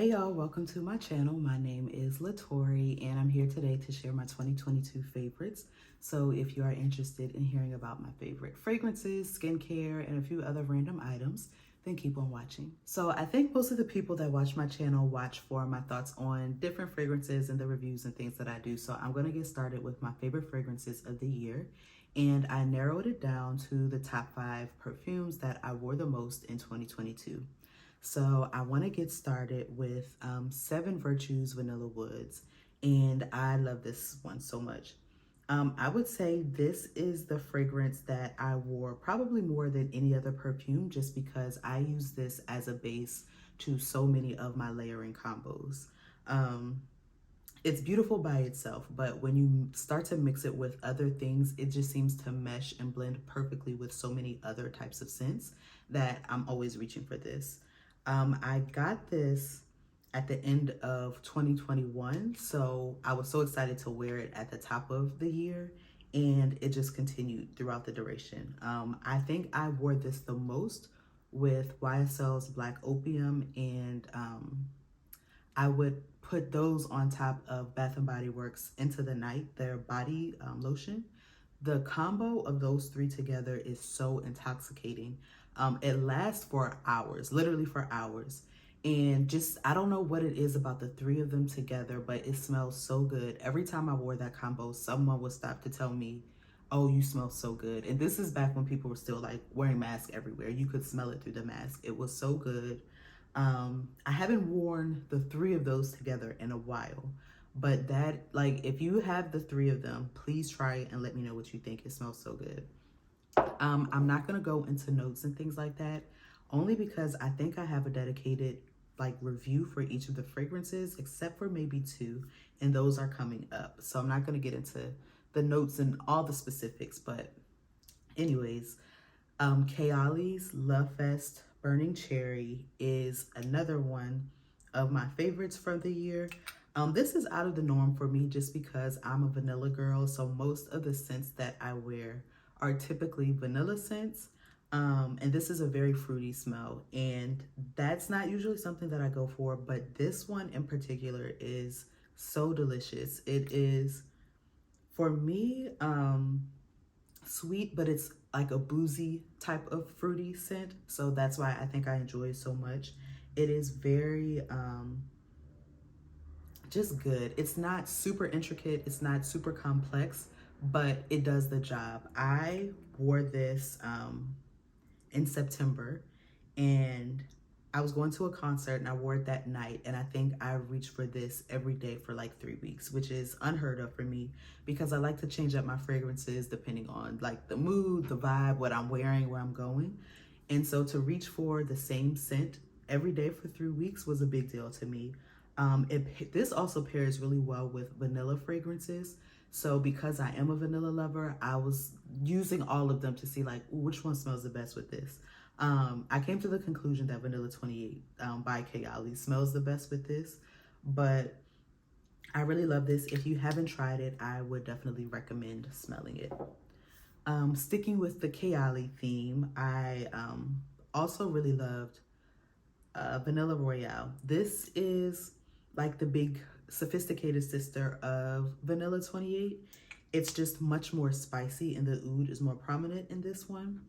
Hey y'all, welcome to my channel. My name is Latori and I'm here today to share my 2022 favorites. So if you are interested in hearing about my favorite fragrances, skincare, and a few other random items, then keep on watching. So I think most of the people that watch my channel watch for my thoughts on different fragrances and the reviews and things that I do. So I'm going to get started with my favorite fragrances of the year. And I narrowed it down to the top 5 perfumes that I wore the most in 2022. So I want to get started with 7 Virtues Vanilla Woods, and I love this one so much. I would say this is the fragrance that I wore probably more than any other perfume just because I use this as a base to so many of my layering combos. It's beautiful by itself, but when you start to mix it with other things, it just seems to mesh and blend perfectly with so many other types of scents that I'm always reaching for this. I got this at the end of 2021, so I was so excited to wear it at the top of the year, and it just continued throughout the duration. I think I wore this the most with YSL's Black Opium, and I would put those on top of Bath and Body Works Into the Night, their body lotion. The combo of those three together is so intoxicating. It lasts for hours, literally for hours. And just, I don't know what it is about the three of them together, but it smells so good. Every time I wore that combo, someone would stop to tell me, oh, you smell so good. And this is back when people were still like wearing masks everywhere. You could smell it through the mask. It was so good. I haven't worn the three of those together in a while, but that, like, if you have the three of them, please try it and let me know what you think. It smells so good. I'm not gonna go into notes and things like that, only because I think I have a dedicated like review for each of the fragrances, except for maybe 2, and those are coming up. So I'm not gonna get into the notes and all the specifics, but anyways, Chaoli's Love Fest Burning Cherry is another one of my favorites from the year. This is out of the norm for me just because I'm a vanilla girl, so most of the scents that I wear are typically vanilla scents. And this is a very fruity smell, and that's not usually something that I go for, but this one in particular is so delicious. It is, for me, sweet, but it's like a boozy type of fruity scent. So that's why I think I enjoy it so much. It is very just good. It's not super intricate, it's not super complex, but it does the job. I wore this in September, and I was going to a concert and I wore it that night, and I think I reached for this every day for like 3 weeks, which is unheard of for me because I like to change up my fragrances depending on like the mood, the vibe, what I'm wearing, where I'm going. And so to reach for the same scent every day for 3 weeks was a big deal to me. This also pairs really well with vanilla fragrances. So because I am a vanilla lover, I was using all of them to see like, ooh, which one smells the best with this. I came to the conclusion that Vanilla 28 by Chaoli smells the best with this, but I really love this. If you haven't tried it, I would definitely recommend smelling it. Sticking with the Chaoli theme, I also really loved Vanilla Royale. This is like the big sophisticated sister of Vanilla 28. It's just much more spicy and the oud is more prominent in this one.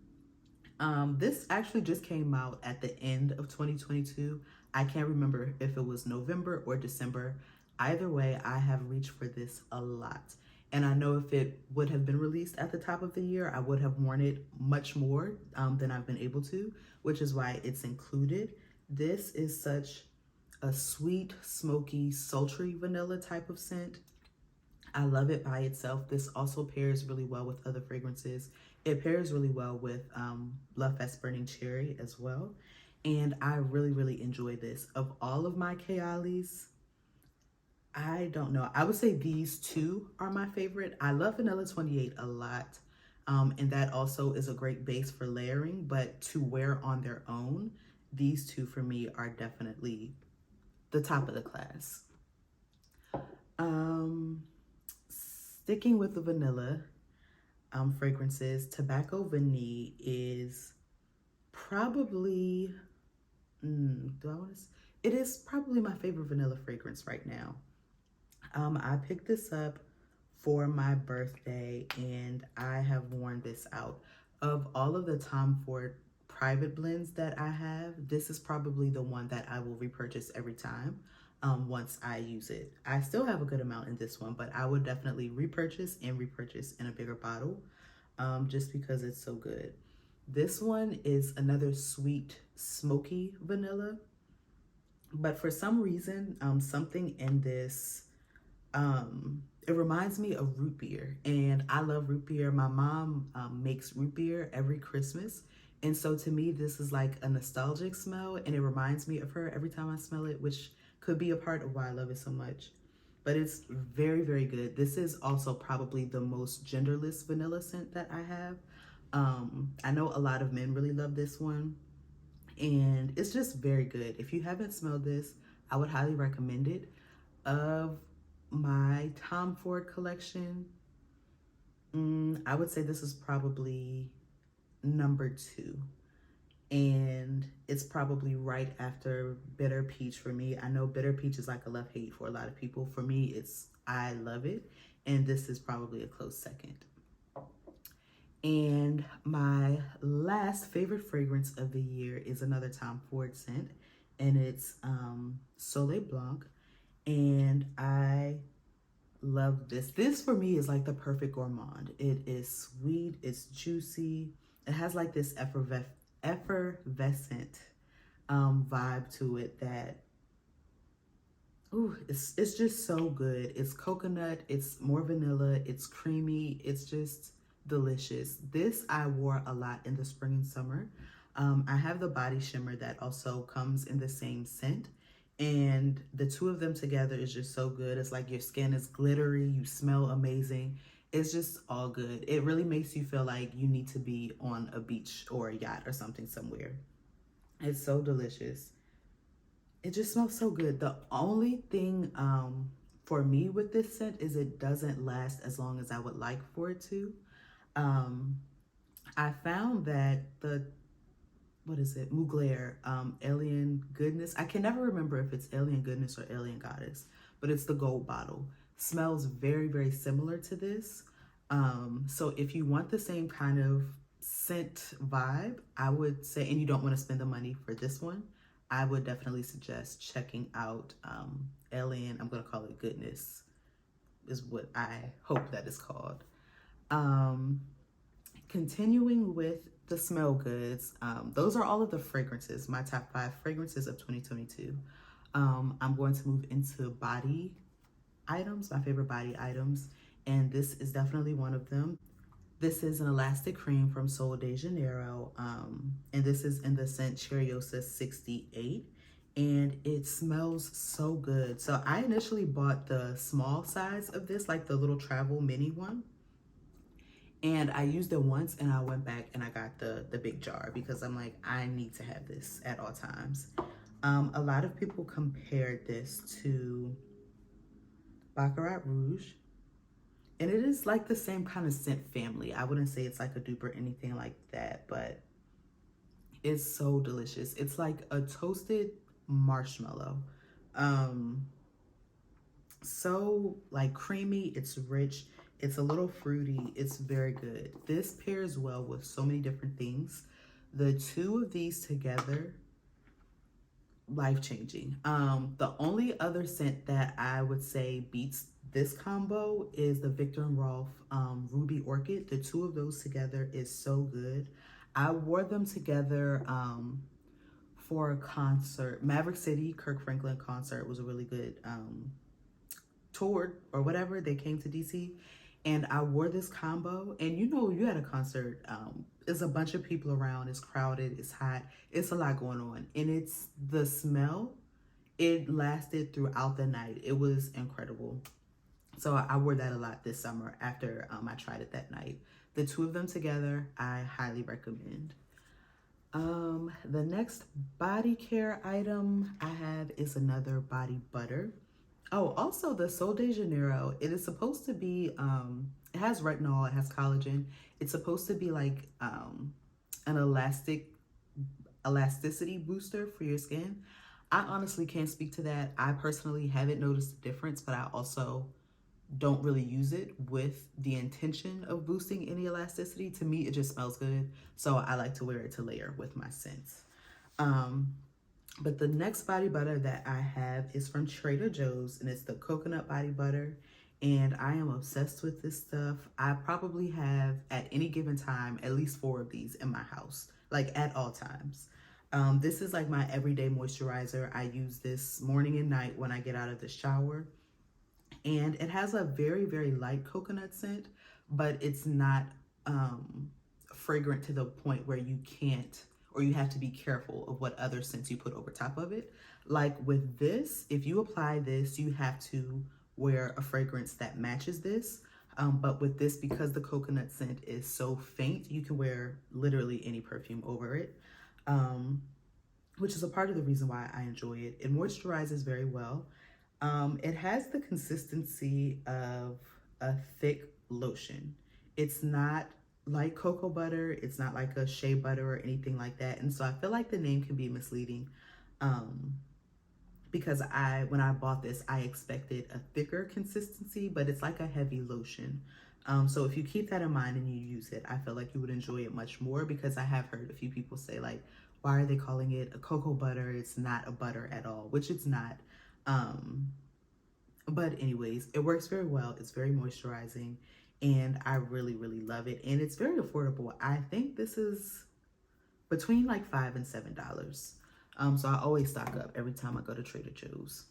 This actually just came out at the end of 2022. I can't remember if it was November or December. Either way, I have reached for this a lot. And I know if it would have been released at the top of the year, I would have worn it much more than I've been able to, which is why it's included. This is such a sweet, smoky, sultry vanilla type of scent. I love it by itself. This also pairs really well with other fragrances. It pairs really well with Love Fest Burning Cherry as well. And I really, really enjoy this. Of all of my Chaolis, I don't know. I would say these 2 are my favorite. I love Vanilla 28 a lot. And that also is a great base for layering, but to wear on their own, these 2 for me are definitely the top of the class. Sticking with the vanilla fragrances, Tobacco Vanille is probably, it is probably my favorite vanilla fragrance right now. I picked this up for my birthday and I have worn this out. Of all of the Tom Ford private blends that I have, this is probably the one that I will repurchase every time once I use it. I still have a good amount in this one, but I would definitely repurchase and repurchase in a bigger bottle just because it's so good. This one is another sweet, smoky vanilla, but for some reason, something in this it reminds me of root beer, and I love root beer. My mom makes root beer every Christmas, and so to me this is like a nostalgic smell, and it reminds me of her every time I smell it, which could be a part of why I love it so much. But it's very, very good. This is also probably the most genderless vanilla scent that I have. I know a lot of men really love this one, and it's just very good. If you haven't smelled this, I would highly recommend it. Of my Tom Ford collection, I would say this is probably number 2. And it's probably right after Bitter Peach for me. I know Bitter Peach is like a love-hate for a lot of people. For me, I love it. And this is probably a close second. And my last favorite fragrance of the year is another Tom Ford scent. And it's Soleil Blanc. And I love this. This for me is like the perfect gourmand. It is sweet, it's juicy. It has like this effervescent vibe to it that, ooh, it's just so good. It's coconut, it's more vanilla, it's creamy, it's just delicious. This I wore a lot in the spring and summer. I have the body shimmer that also comes in the same scent. And the two of them together is just so good. It's like your skin is glittery, you smell amazing. It's just all good. It really makes you feel like you need to be on a beach or a yacht or something somewhere. It's so delicious. It just smells so good. The only thing for me with this scent is it doesn't last as long as I would like for it to. I found that what is it? Mugler, Alien Goodness. I can never remember if it's Alien Goodness or Alien Goddess, but it's the gold bottle. Smells very, very similar to this. So if you want the same kind of scent vibe, I would say, and you don't want to spend the money for this one, I would definitely suggest checking out Alien, I'm going to call it Goodness, is what I hope that is called. Continuing with the smell goods, those are all of the fragrances, my top 5 fragrances of 2022. I'm going to move into body items, my favorite body items, and this is definitely one of them. This is an elastic cream from Sol de Janeiro, and this is in the scent Cheriosa 68, and it smells so good. So I initially bought the small size of this, like the little travel mini one. And I used it once and I went back and I got the big jar because I'm like, I need to have this at all times. A lot of people compared this to Baccarat Rouge. And it is like the same kind of scent family. I wouldn't say it's like a dupe or anything like that, but it's so delicious. It's like a toasted marshmallow. So like creamy, it's rich. It's a little fruity. It's very good. This pairs well with so many different things. The two of these together, life-changing. The only other scent that I would say beats this combo is the Viktor and Rolf Ruby Orchid. The two of those together is so good. I wore them together for a concert. Maverick City, Kirk Franklin concert was a really good tour or whatever. They came to DC. And I wore this combo, and you know, you had a concert, there's a bunch of people around, it's crowded, it's hot, it's a lot going on. And it's the smell, it lasted throughout the night. It was incredible. So I wore that a lot this summer after I tried it that night. The two of them together, I highly recommend. The next body care item I have is another body butter. Oh, also the Sol de Janeiro, it is supposed to be, it has retinol, it has collagen. It's supposed to be like an elasticity booster for your skin. I honestly can't speak to that. I personally haven't noticed a difference, but I also don't really use it with the intention of boosting any elasticity. To me, it just smells good. So I like to wear it to layer with my scents. Um, but the next body butter that I have is from Trader Joe's, and it's the coconut body butter. And I am obsessed with this stuff. I probably have at any given time at least 4 of these in my house, like at all times. This is like my everyday moisturizer. I use this morning and night when I get out of the shower. And it has a very, very light coconut scent, but it's not fragrant to the point where you can't, or you have to be careful of what other scents you put over top of it. Like with this, if you apply this, you have to wear a fragrance that matches this. But with this, because the coconut scent is so faint, you can wear literally any perfume over it, which is a part of the reason why I enjoy it. It moisturizes very well. It has the consistency of a thick lotion. It's not like cocoa butter. It's not like a shea butter or anything like that. And so I feel like the name can be misleading because when I bought this, I expected a thicker consistency, but it's like a heavy lotion. So if you keep that in mind and you use it, I feel like you would enjoy it much more, because I have heard a few people say like, why are they calling it a cocoa butter? It's not a butter at all, which it's not. But anyways, it works very well. It's very moisturizing, and I really, really love it. And it's very affordable. I think this is between like $5 and $7. So I always stock up every time I go to Trader Joe's.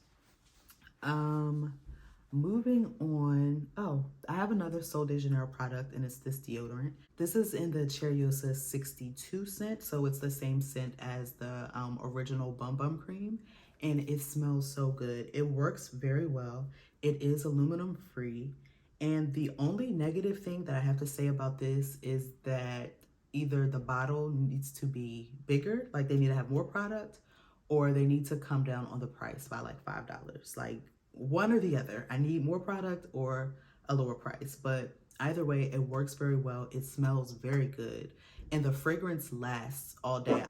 Moving on. Oh, I have another Sol de Janeiro product, and it's this deodorant. This is in the Cheriosa 62 scent, so it's the same scent as the original Bum Bum Cream, and it smells so good. It works very well. It is aluminum free, and the only negative thing that I have to say about this is that either the bottle needs to be bigger, like they need to have more product, or they need to come down on the price by like $5. Like, one or the other. I need more product or a lower price, but either way, it works very well. It smells very good, and the fragrance lasts all day.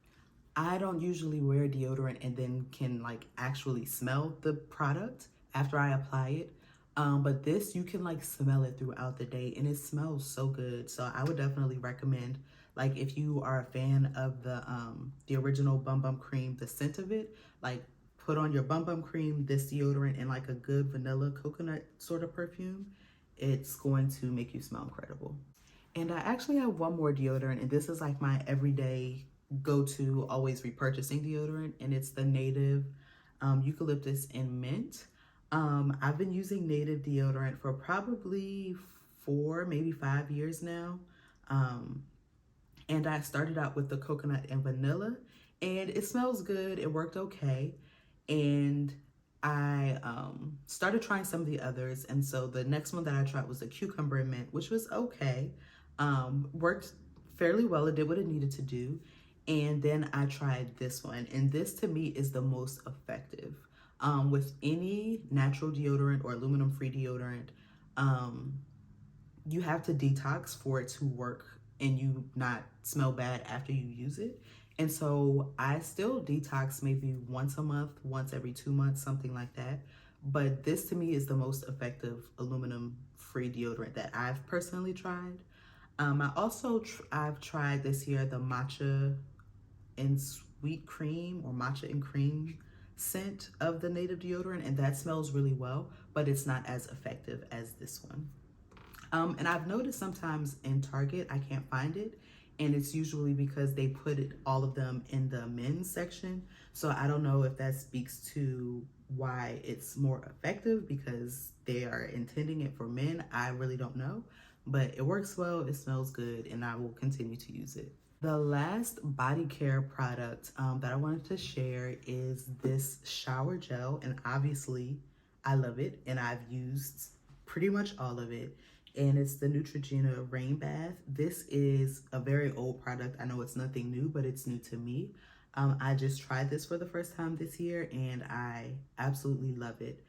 I don't usually wear deodorant and then can like actually smell the product after I apply it. But this, you can like smell it throughout the day, and it smells so good. So I would definitely recommend, like, if you are a fan of the original Bum Bum Cream, the scent of it, like, put on your Bum Bum Cream, this deodorant, and like a good vanilla coconut sort of perfume. It's going to make you smell incredible. And I actually have one more deodorant, and this is like my everyday go-to, always repurchasing deodorant, and it's the Native Eucalyptus and Mint. I've been using Native deodorant for probably 4, maybe 5 years now. And I started out with the coconut and vanilla, and it smells good. It worked okay. And I started trying some of the others, and so the next one that I tried was the cucumber and mint, which was okay. Worked fairly well. It did what it needed to do. And then I tried this one, and this to me is the most effective. With any natural deodorant or aluminum-free deodorant, you have to detox for it to work and you not smell bad after you use it. And so I still detox maybe once a month, once every 2 months, something like that. But this to me is the most effective aluminum-free deodorant that I've personally tried. I've tried this year the matcha and sweet cream, or matcha and cream scent of the Native deodorant, and that smells really well, but it's not as effective as this one. And I've noticed sometimes in Target I can't find it, and it's usually because they put all of them in the men's section. So I don't know if that speaks to why it's more effective because they are intending it for men. I really don't know, but it works well, it smells good, and I will continue to use it. The last body care product that I wanted to share is this shower gel, and obviously I love it, and I've used pretty much all of it, and it's the Neutrogena Rain Bath. This is a very old product. I know it's nothing new, but it's new to me. I just tried this for the first time this year, and I absolutely love it.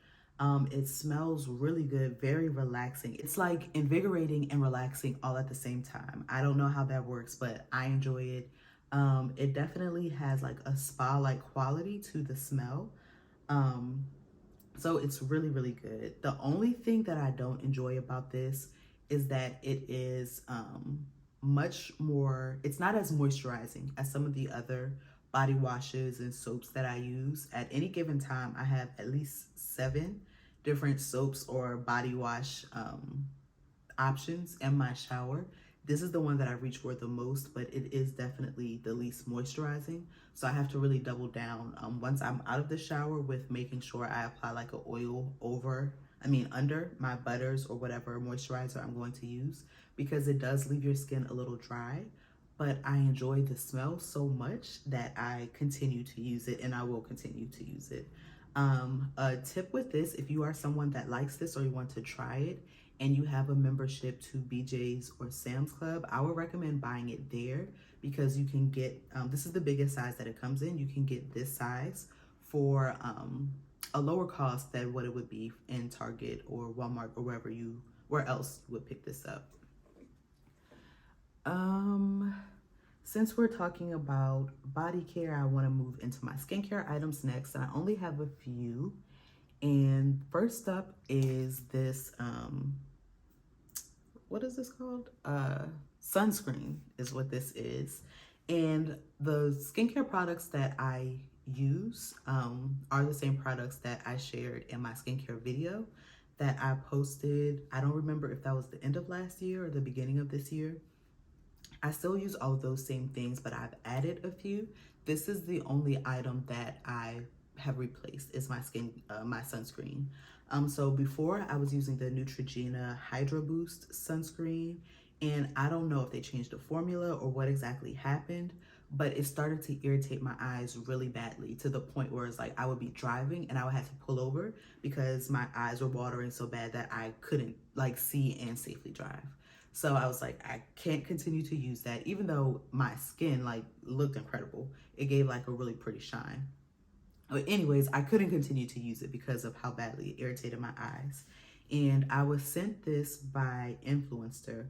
It smells really good, very relaxing. It's like invigorating and relaxing all at the same time. I don't know how that works, but I enjoy it. It definitely has like a spa-like quality to the smell. Um, so it's really, really good. The only thing that I don't enjoy about this is that it is much more, it's not as moisturizing as some of the other body washes and soaps that I use. At any given time, I have at least 7 different soaps or body wash options in my shower. This is the one that I reach for the most, but it is definitely the least moisturizing. So I have to really double down once I'm out of the shower with making sure I apply like an oil under my butters or whatever moisturizer I'm going to use, because it does leave your skin a little dry. But I enjoy the smell so much that I continue to use it, and I will continue to use it. A tip with this, if you are someone that likes this or you want to try it, and you have a membership to BJ's or Sam's Club, I would recommend buying it there, because you can get, this is the biggest size that it comes in. You can get this size for a lower cost than what it would be in Target or Walmart or where else you would pick this up. Since we're talking about body care, I want to move into my skincare items next. I only have a few. And first up is this, what is this called? Sunscreen is what this is. And the skincare products that I use are the same products that I shared in my skincare video that I posted. I don't remember if that was the end of last year or the beginning of this year. I still use all of those same things, but I've added a few. This is the only item that I have replaced, is my sunscreen. So before I was using the Neutrogena Hydro Boost sunscreen, and I don't know if they changed the formula or what exactly happened, but it started to irritate my eyes really badly, to the point where it's like I would be driving and I would have to pull over because my eyes were watering so bad that I couldn't like see and safely drive. So I was like, I can't continue to use that, even though my skin like looked incredible. It gave like a really pretty shine. But anyways, I couldn't continue to use it because of how badly it irritated my eyes. And I was sent this by Influencer.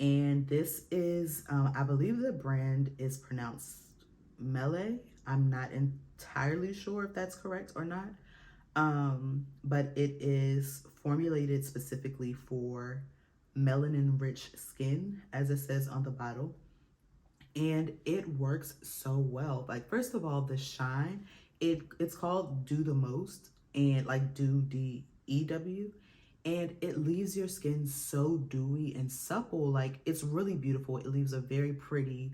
And this is, I believe the brand is pronounced Mele. I'm not entirely sure if that's correct or not. But it is formulated specifically for melanin-rich skin, as it says on the bottle. And it works so well. Like, first of all, the shine, it's called Do the Most, and like do DEW, and it leaves your skin so dewy and supple. Like, it's really beautiful. It leaves a very pretty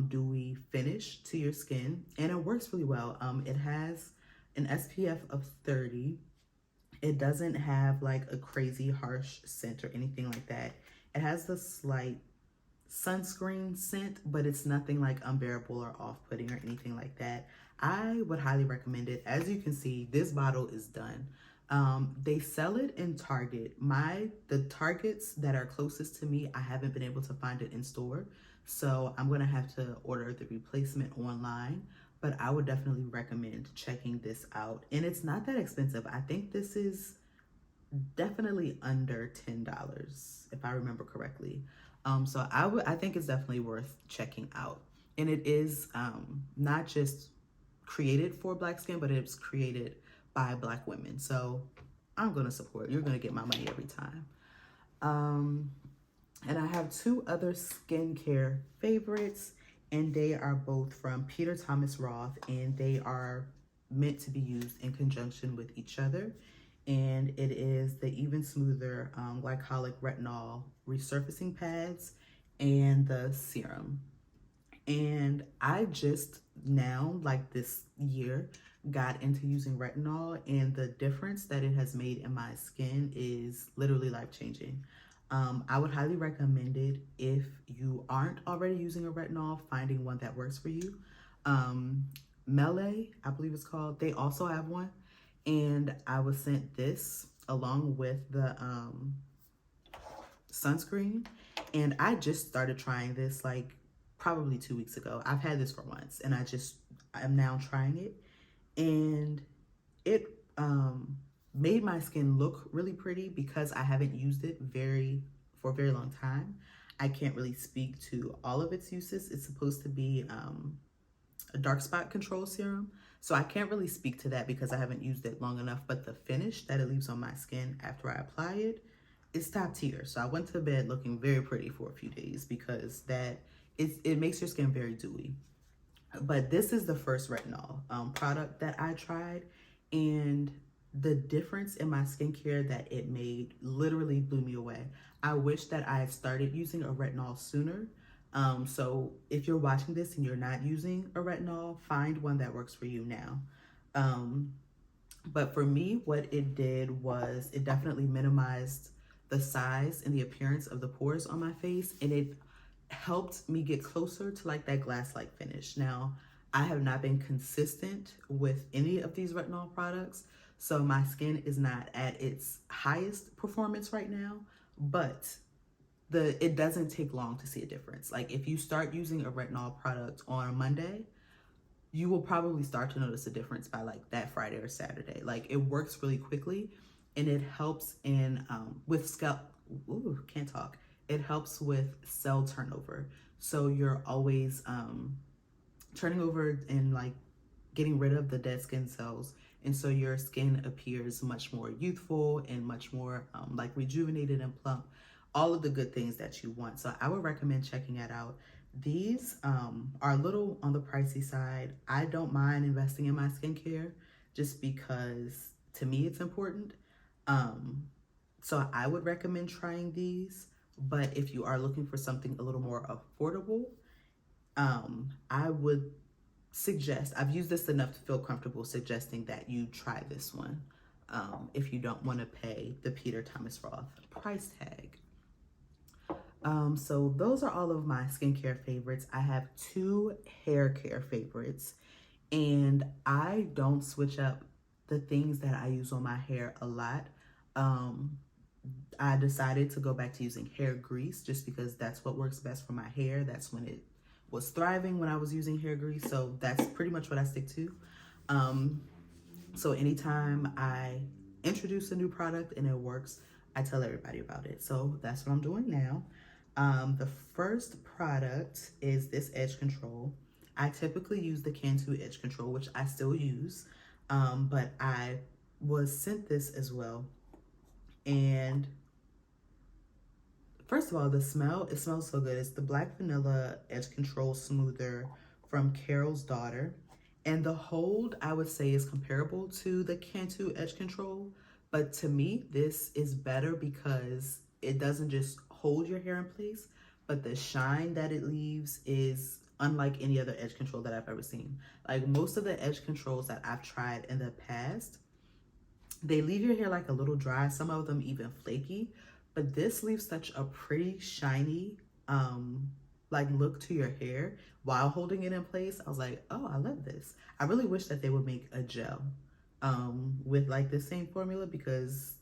dewy finish to your skin, and it works really well. It has an SPF of 30. It doesn't have like a crazy harsh scent or anything like that. It has the slight sunscreen scent, but it's nothing like unbearable or off-putting or anything like that. I would highly recommend it. As you can see, this bottle is done. They sell it in Target. The Targets that are closest to me, I haven't been able to find it in store, so I'm gonna have to order the replacement online. But I would definitely recommend checking this out, and it's not that expensive. I think this is definitely under $10 if I remember correctly. So I think it's definitely worth checking out. And it is not just created for Black skin, but it's created by Black women. So I'm gonna support. You're gonna get my money every time. And I have 2 other skincare favorites, and they are both from Peter Thomas Roth, and they are meant to be used in conjunction with each other. And it is the Even Smoother Glycolic Retinol Resurfacing Pads and the serum. And I just now, like this year, got into using retinol, and the difference that it has made in my skin is literally life-changing. I would highly recommend it if you aren't already using a retinol, finding one that works for you. Mele, I believe it's called, they also have one. And I was sent this along with the sunscreen. And I just started trying this like probably 2 weeks ago. I've had this for months, and I'm now trying it. And it made my skin look really pretty because I haven't used it for a very long time. I can't really speak to all of its uses. It's supposed to be a dark spot control serum. So I can't really speak to that because I haven't used it long enough, but the finish that it leaves on my skin after I apply it is top tier. So I went to bed looking very pretty for a few days because it makes your skin very dewy. But this is the first retinol product that I tried, and the difference in my skincare that it made literally blew me away. I wish that I had started using a retinol sooner. So if you're watching this and you're not using a retinol, find one that works for you now. But for me, what it did was it definitely minimized the size and the appearance of the pores on my face, and it helped me get closer to like that glass-like finish. Now, I have not been consistent with any of these retinol products, so my skin is not at its highest performance right now, but it doesn't take long to see a difference. Like if you start using a retinol product on a Monday, you will probably start to notice a difference by like that Friday or Saturday. Like it works really quickly, and it helps in with scalp. Ooh, can't talk. It helps with cell turnover. So you're always turning over and like getting rid of the dead skin cells. And so your skin appears much more youthful and much more like rejuvenated and plump. All of the good things that you want. So I would recommend checking that out. These are a little on the pricey side. I don't mind investing in my skincare just because to me it's important. So I would recommend trying these. But if you are looking for something a little more affordable, I would suggest, I've used this enough to feel comfortable suggesting that you try this one if you don't want to pay the Peter Thomas Roth price tag. So those are all of my skincare favorites. I have 2 hair care favorites, and I don't switch up the things that I use on my hair a lot. I decided to go back to using hair grease just because that's what works best for my hair. That's when it was thriving when I was using hair grease. So that's pretty much what I stick to. So anytime I introduce a new product and it works, I tell everybody about it. So that's what I'm doing now. The first product is this edge control. I typically use the Cantu edge control, which I still use, but I was sent this as well. And first of all, the smell, it smells so good. It's the Black Vanilla Edge Control Smoother from Carol's Daughter. And the hold, I would say, is comparable to the Cantu Edge Control. But to me, this is better because it doesn't just hold your hair in place, but the shine that it leaves is unlike any other edge control that I've ever seen. Like most of the edge controls that I've tried in the past, they leave your hair like a little dry, some of them even flaky, but this leaves such a pretty shiny like look to your hair while holding it in place. I was like, oh, I love this. I really wish that they would make a gel with like the same formula because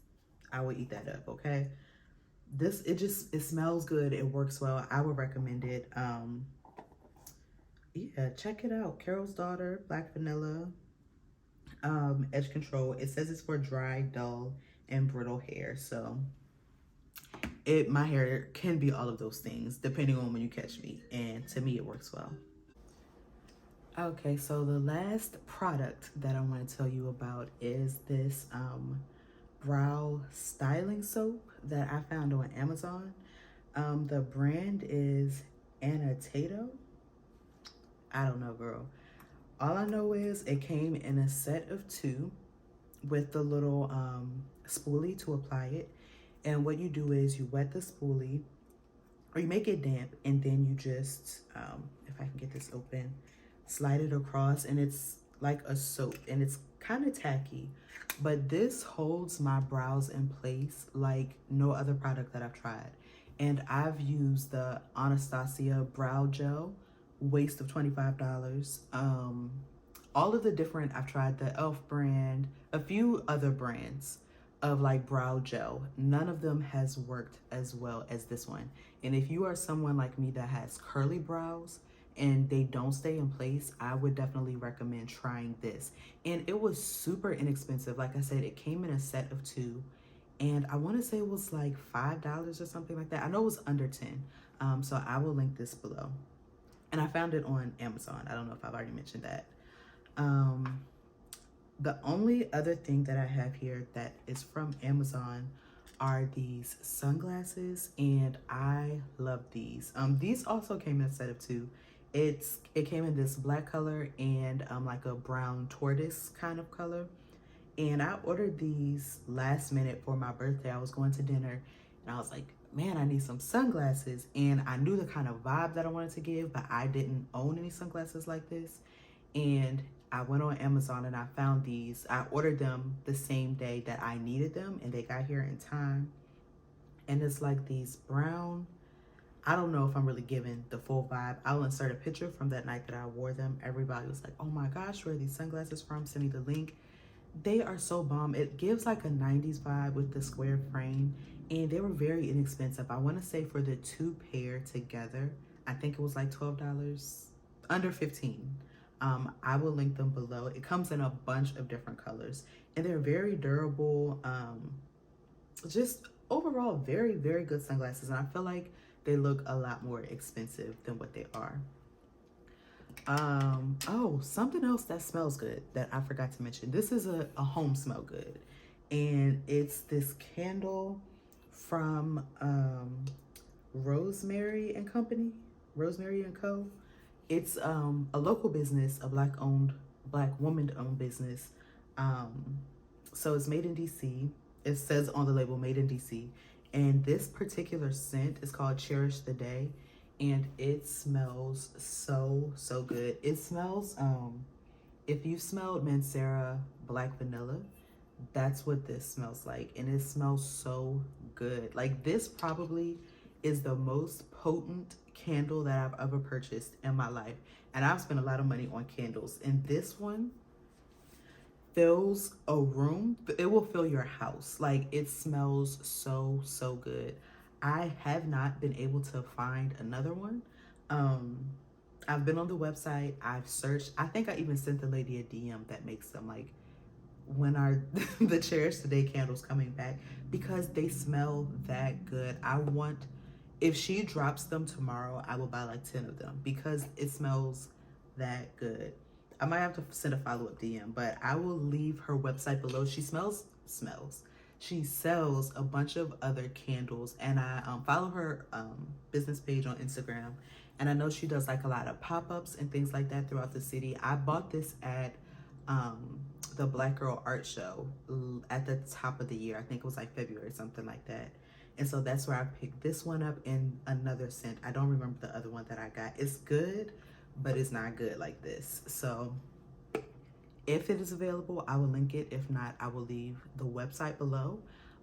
I would eat that up, okay? This, it smells good. It works well. I would recommend it. Yeah, check it out. Carol's Daughter, Black Vanilla Edge Control. It says it's for dry, dull, and brittle hair. So my hair can be all of those things depending on when you catch me. And to me, it works well. Okay, so the last product that I want to tell you about is this brow styling soap that I found on Amazon. The brand is Annotato. I don't know, girl. All I know is it came in a set of 2 with the little spoolie to apply it. And what you do is you wet the spoolie, or you make it damp, and then you just, if I can get this open, slide it across, and it's like a soap, and it's kind of tacky, but this holds my brows in place like no other product that I've tried. And I've used the Anastasia Brow Gel, waste of $25. All of the different, I've tried the e.l.f. brand, a few other brands of like brow gel. None of them has worked as well as this one. And if you are someone like me that has curly brows and they don't stay in place, I would definitely recommend trying this. And it was super inexpensive. Like I said, it came in a set of 2, and I want to say it was like $5 or something like that. I know it was under 10. So I will link this below. And I found it on Amazon. I don't know if I've already mentioned that. The only other thing that I have here that is from Amazon are these sunglasses, and I love these. These also came in a set of two. It came in this black color and like a brown tortoise kind of color. And I ordered these last minute for my birthday. I was going to dinner and I was like, man, I need some sunglasses. And I knew the kind of vibe that I wanted to give, but I didn't own any sunglasses like this. And I went on Amazon and I found these. I ordered them the same day that I needed them, and they got here in time. And it's like these brown, I don't know if I'm really giving the full vibe. I'll insert a picture from that night that I wore them. Everybody was like, oh my gosh, where are these sunglasses from? Send me the link. They are so bomb. It gives like a 90s vibe with the square frame, and they were very inexpensive. I want to say for the two pair together, I think it was like $12, under 15. I will link them below. It comes in a bunch of different colors, and they're very durable. Just overall, very, very good sunglasses. And I feel like they look a lot more expensive than what they are. Oh, something else that smells good that I forgot to mention. This is a home smell good, and it's this candle from Rosemary and Company, Rosemary and Co. It's a local business, a black woman owned business. So it's made in DC. It says on the label made in DC, and this particular scent is called Cherish the Day. And it smells so good. It smells, if you smelled Mancera Black Vanilla, that's what this smells like. And it smells so good. Like, this probably is the most potent candle that I've ever purchased in my life. And I've spent a lot of money on candles. And this one fills a room. It will fill your house. Like, it smells so good. I have not been able to find another one. I've been on the website, I've searched. I think I even sent the lady a DM that makes them, like, when are the Cherish Today candles coming back, because they smell that good. If she drops them tomorrow, I will buy like 10 of them because it smells that good. I might have to send a follow-up DM, but I will leave her website below. She She sells a bunch of other candles, and I follow her business page on Instagram, and I know she does like a lot of pop-ups and things like that throughout the city. I bought this at the Black Girl Art Show at the top of the year. I think it was like February, something like that. And so that's where I picked this one up and another scent. I don't remember the other one that I got. It's good, but it's not good like this. So if it is available, I will link it. If not, I will leave the website below.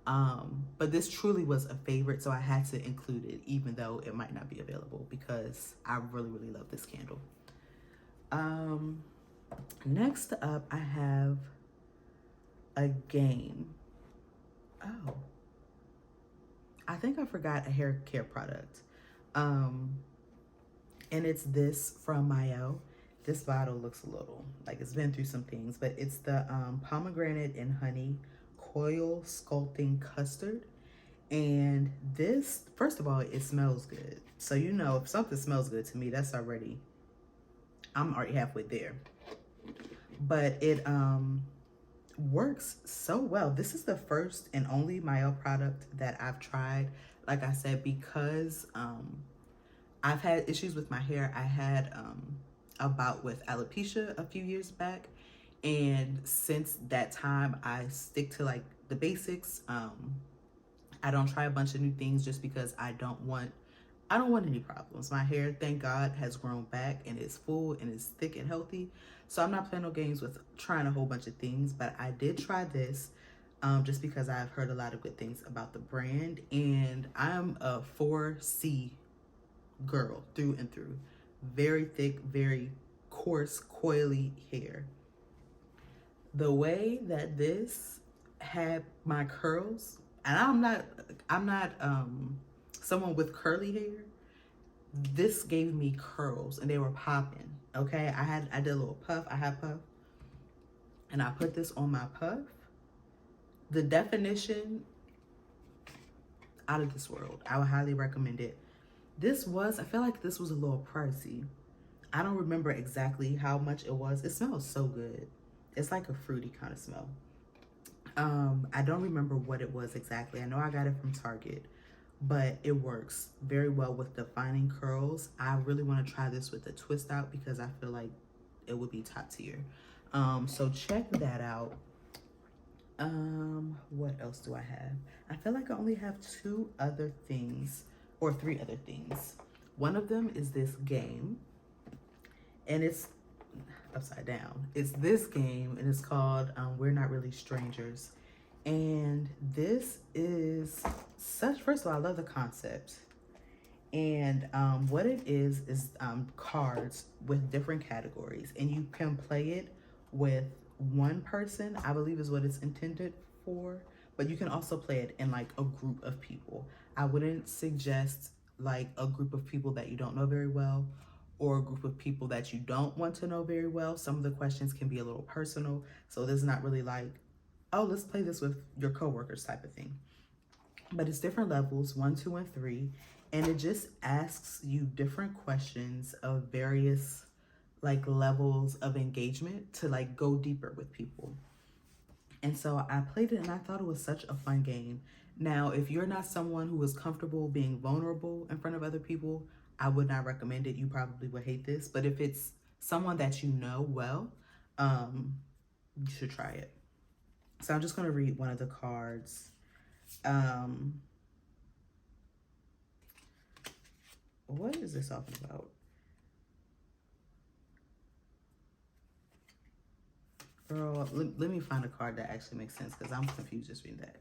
But this truly was a favorite, so I had to include it, even though it might not be available, because I really love this candle. Next up, I have a game. Oh, I think I forgot a hair care product. And it's this from Mayo. This bottle looks a little like it's been through some things, but it's the pomegranate and honey coil sculpting custard. And this, first of all, it smells good. So, you know, if something smells good to me, I'm already halfway there. But it works so well. This is the first and only Mayo product that I've tried. Like I said, because I've had issues with my hair. I had a bout with alopecia a few years back, and since that time I stick to like the basics. I don't try a bunch of new things just because I don't want any problems. My hair, thank God, has grown back and it's full and it's thick and healthy. So I'm not playing no games with trying a whole bunch of things, but I did try this just because I've heard a lot of good things about the brand, and I'm a 4C girl through and through. Very thick, very coarse, coily hair. The way that this had my curls, and I'm not someone with curly hair. This gave me curls and they were popping. Okay, I did a little puff. I had puff, and I put this on my puff. The definition out of this world. I would highly recommend it. I feel like this was a little pricey. I don't remember exactly how much it was. It smells so good. It's like a fruity kind of smell. I don't remember what it was exactly. I know I got it from Target, but it works very well with defining curls. I really want to try this with the twist out because I feel like it would be top tier. So check that out. What else do I have? I feel like I only have two other things or three other things. One of them is this game, and it's upside down. It's this game, and it's called We're Not Really Strangers. And this is first of all, I love the concept. And what it is cards with different categories, and you can play it with one person, I believe is what it's intended for, but you can also play it in like a group of people. I wouldn't suggest like a group of people that you don't know very well or a group of people that you don't want to know very well. Some of the questions can be a little personal, so this is not really like, oh, let's play this with your coworkers type of thing. But it's different levels, 1, 2, and 3, and it just asks you different questions of various like levels of engagement to like go deeper with people. And so I played it and I thought it was such a fun game. Now, if you're not someone who is comfortable being vulnerable in front of other people, I would not recommend it. You probably would hate this. But if it's someone that you know well, you should try it. So I'm just going to read one of the cards. What is this talking about? Girl, let me find a card that actually makes sense because I'm confused just reading that.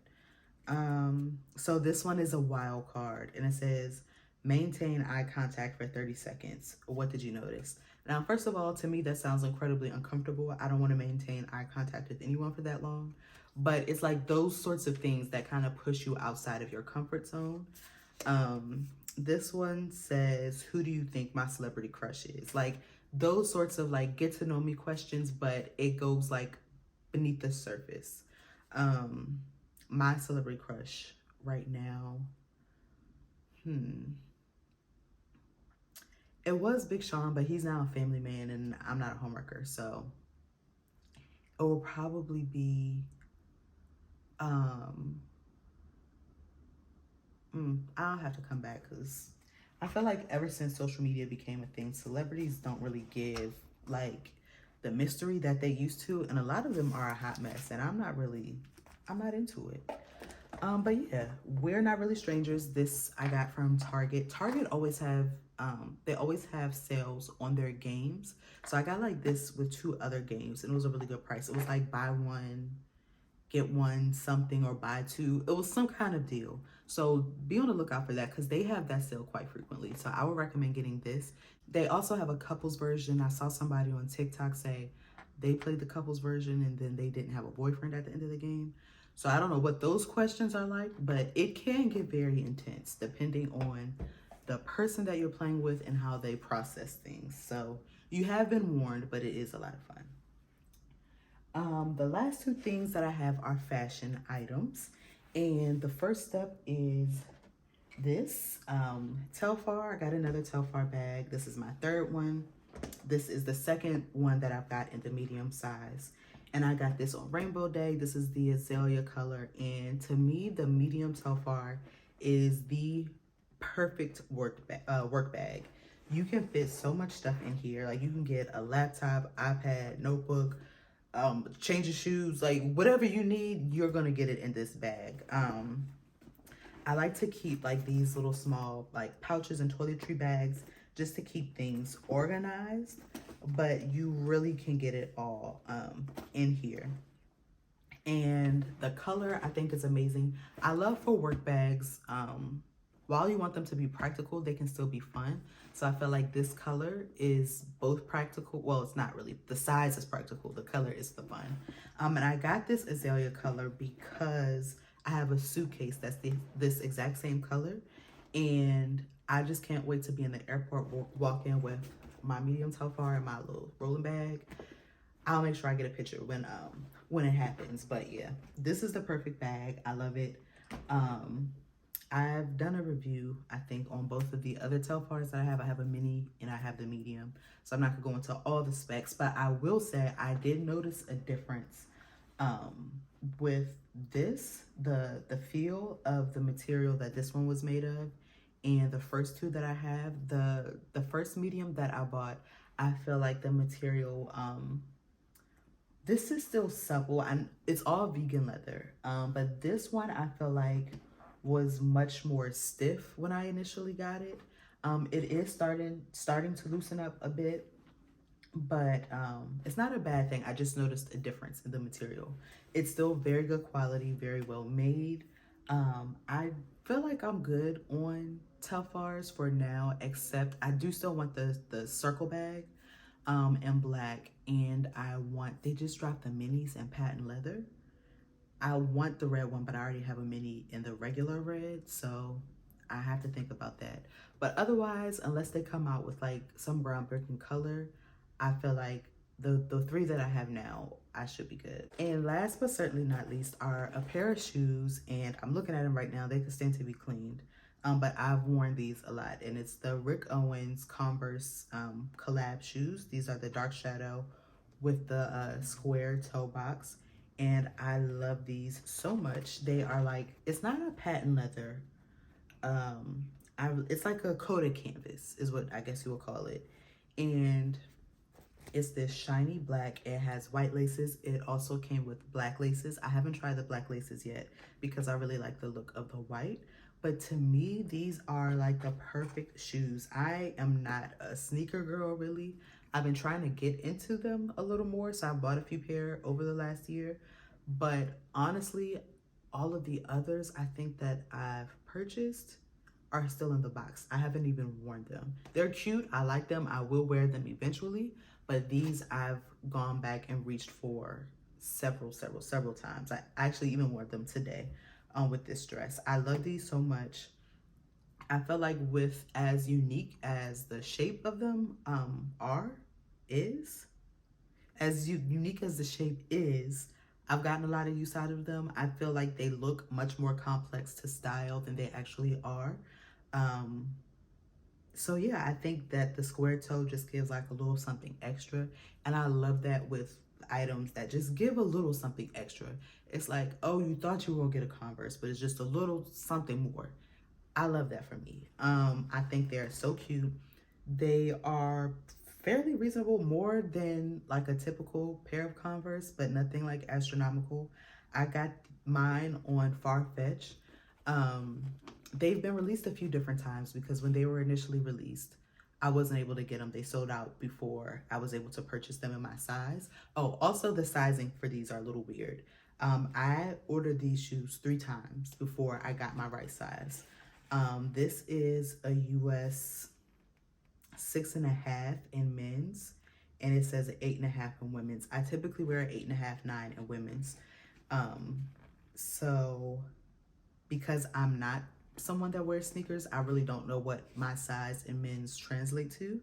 So this one is a wild card, and it says, maintain eye contact for 30 seconds. What did you notice? Now, first of all, to me, that sounds incredibly uncomfortable. I don't want to maintain eye contact with anyone for that long, but it's like those sorts of things that kind of push you outside of your comfort zone. This one says, who do you think my celebrity crush is? Like those sorts of like get to know me questions, but it goes like beneath the surface. My celebrity crush right now, it was Big Sean, but he's now a family man and I'm not a homewrecker, so it will probably be I'll have to come back because I feel like ever since social media became a thing, celebrities don't really give like the mystery that they used to, and a lot of them are a hot mess, and I'm not into it. But yeah, We're Not Really Strangers. This I got from Target. Target always have they always have sales on their games. So I got like this with 2 other games, and it was a really good price. It was like buy one, get one something, or buy 2. It was some kind of deal. So be on the lookout for that because they have that sale quite frequently. So I would recommend getting this. They also have a couples version. I saw somebody on TikTok say they played the couples version and then they didn't have a boyfriend at the end of the game. So I don't know what those questions are like, but it can get very intense depending on the person that you're playing with and how they process things. So you have been warned, but it is a lot of fun. The last 2 things that I have are fashion items. And the first step is this Telfar. I got another Telfar bag. This is my 3rd one. This is the 2nd one that I've got in the medium size. And I got this on Rainbow Day. This is the azalea color. And to me, the medium Telfar is the perfect work bag. You can fit so much stuff in here. Like you can get a laptop, iPad, notebook, change of shoes, like whatever you need, you're gonna get it in this bag. I like to keep like these little small like pouches and toiletry bags just to keep things organized, but you really can get it all in here. And the color I think is amazing. I love for work bags, while you want them to be practical, they can still be fun. So I feel like this color is both practical. Well, it's not really. The size is practical. The color is the fun. And I got this azalea color because I have a suitcase that's this exact same color. And I just can't wait to be in the airport, walk in with my medium Telfar and my little rolling bag. I'll make sure I get a picture when it happens. But yeah, this is the perfect bag. I love it. I've done a review, I think, on both of the other Telfars that I have. I have a mini and I have the medium. So I'm not gonna go into all the specs, but I will say I did notice a difference with this, the feel of the material that this one was made of, and the first two that I have. The first medium that I bought, I feel like the material, this is still supple, and it's all vegan leather. But this one I feel like was much more stiff when I initially got it. It is starting to loosen up a bit, but it's not a bad thing. I just noticed a difference in the material. It's still very good quality, very well made. I feel like I'm good on Telfars for now, except I do still want the circle bag in black, and they just dropped the minis in patent leather. I want the red one, but I already have a mini in the regular red, so I have to think about that. But otherwise, unless they come out with like some groundbreaking color, I feel like the three that I have now, I should be good. And last but certainly not least are a pair of shoes, and I'm looking at them right now. They could stand to be cleaned, but I've worn these a lot, and it's the Rick Owens Converse collab shoes. These are the dark shadow with the square toe box, and I love these so much. They are like, it's not a patent leather. It's like a coated canvas is what I guess you would call it. And it's this shiny black. It has white laces. It also came with black laces. I haven't tried the black laces yet because I really like the look of the white. But to me, these are like the perfect shoes. I am not a sneaker girl, really. I've been trying to get into them a little more, so I bought a few pair over the last year. But honestly, all of the others I think that I've purchased are still in the box. I haven't even worn them. They're cute. I like them. I will wear them eventually. But these I've gone back and reached for several times. I actually even wore them today with this dress. I love these so much. I feel like with as unique as the shape of them is, as unique as the shape is, I've gotten a lot of use out of them. I feel like they look much more complex to style than they actually are. So yeah, I think that the square toe just gives like a little something extra. And I love that with items that just give a little something extra. It's like, oh, you thought you were gonna get a Converse, but it's just a little something more. I love that for me. I think they're so cute. They are fairly reasonable, more than like a typical pair of Converse, but nothing like astronomical. I got mine on Farfetch. They've been released a few different times because when they were initially released, I wasn't able to get them. They sold out before I was able to purchase them in my size. Oh, also the sizing for these are a little weird. I ordered these shoes 3 times before I got my right size. This is a US 6.5 in men's, and it says 8.5 in women's. I typically wear 8.5, 9 in women's. So because I'm not someone that wears sneakers, I really don't know what my size in men's translate to,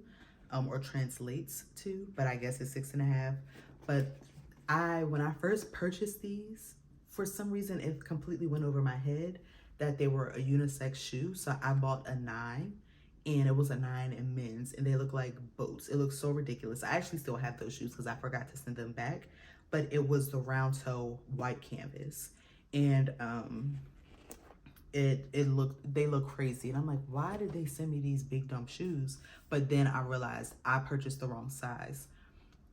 or translates to, but I guess it's 6.5. But when I first purchased these, for some reason, it completely went over my head that they were a unisex shoe. So I bought a 9, and it was a 9 in men's, and they look like boats. It looks so ridiculous. I actually still have those shoes because I forgot to send them back, but it was the round toe white canvas. And they look crazy, and I'm like, why did they send me these big dumb shoes? But then I realized I purchased the wrong size.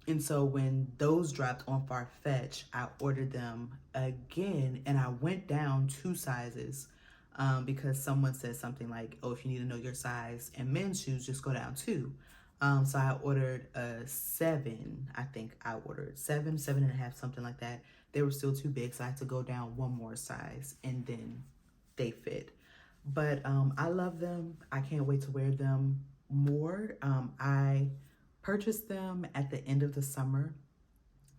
And so when those dropped on Farfetch, I ordered them again, and I went down 2 sizes because someone said something like, oh, if you need to know your size in men's shoes, just go down 2. So I ordered a 7. I think I ordered 7, 7.5, something like that. They were still too big, so I had to go down 1 more size, and then they fit. But I love them. I can't wait to wear them more. I purchased them at the end of the summer.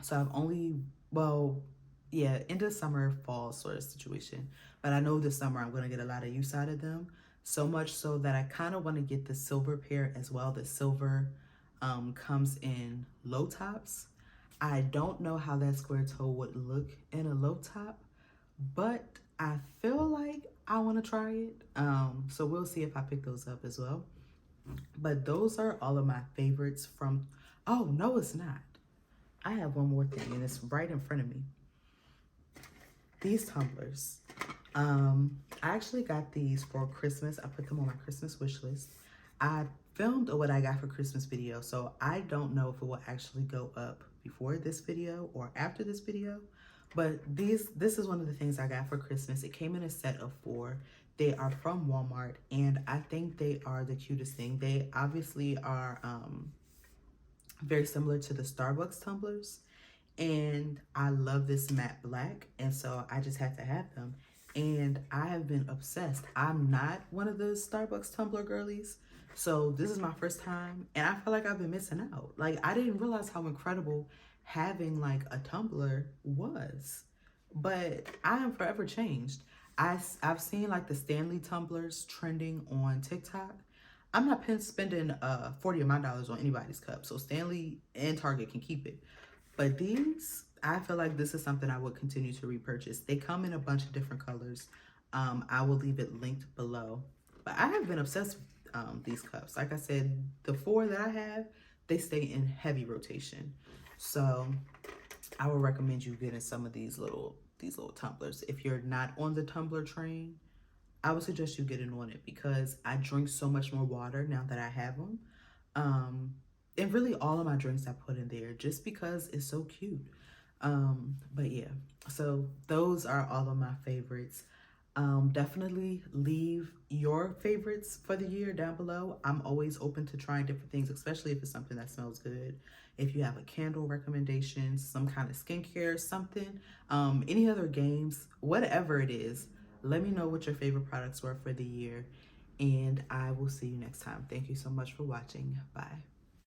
So I've only, well, yeah, end of summer, fall sort of situation. But I know this summer I'm going to get a lot of use out of them. So much so that I kind of want to get the silver pair as well. The silver comes in low tops. I don't know how that square toe would look in a low top, but I feel like I want to try it. So we'll see if I pick those up as well. But those are all of my favorites from, oh, no, it's not. I have one more thing, and it's right in front of me. These tumblers. I actually got these for Christmas. I put them on my Christmas wish list. I filmed a what I got for Christmas video, so I don't know if it will actually go up before this video or after this video. But this is one of the things I got for Christmas. It came in a set of 4. They are from Walmart, and I think they are the cutest thing. They obviously are very similar to the Starbucks tumblers, and I love this matte black, and so I just had to have them. And I have been obsessed. I'm not one of the Starbucks tumbler girlies, so this is my first time, and I feel like I've been missing out. Like, I didn't realize how incredible having like a tumbler was, but I am forever changed. I've seen like the Stanley tumblers trending on TikTok. I'm not spending 40 of my dollars on anybody's cup, so Stanley and Target can keep it. But these, I feel like this is something I would continue to repurchase. They come in a bunch of different colors. I will leave it linked below. But I have been obsessed with these cups. Like I said, the 4 that I have, they stay in heavy rotation. So I would recommend you getting some of these little tumblers. If you're not on the tumbler train, I would suggest you getting on it, because I drink so much more water now that I have them. And really all of my drinks I put in there just because it's so cute. But yeah, so those are all of my favorites. Definitely leave your favorites for the year down below. I'm always open to trying different things, especially if it's something that smells good. If you have a candle recommendation, some kind of skincare, something, any other games, whatever it is, let me know what your favorite products were for the year, and I will see you next time. Thank you so much for watching. Bye.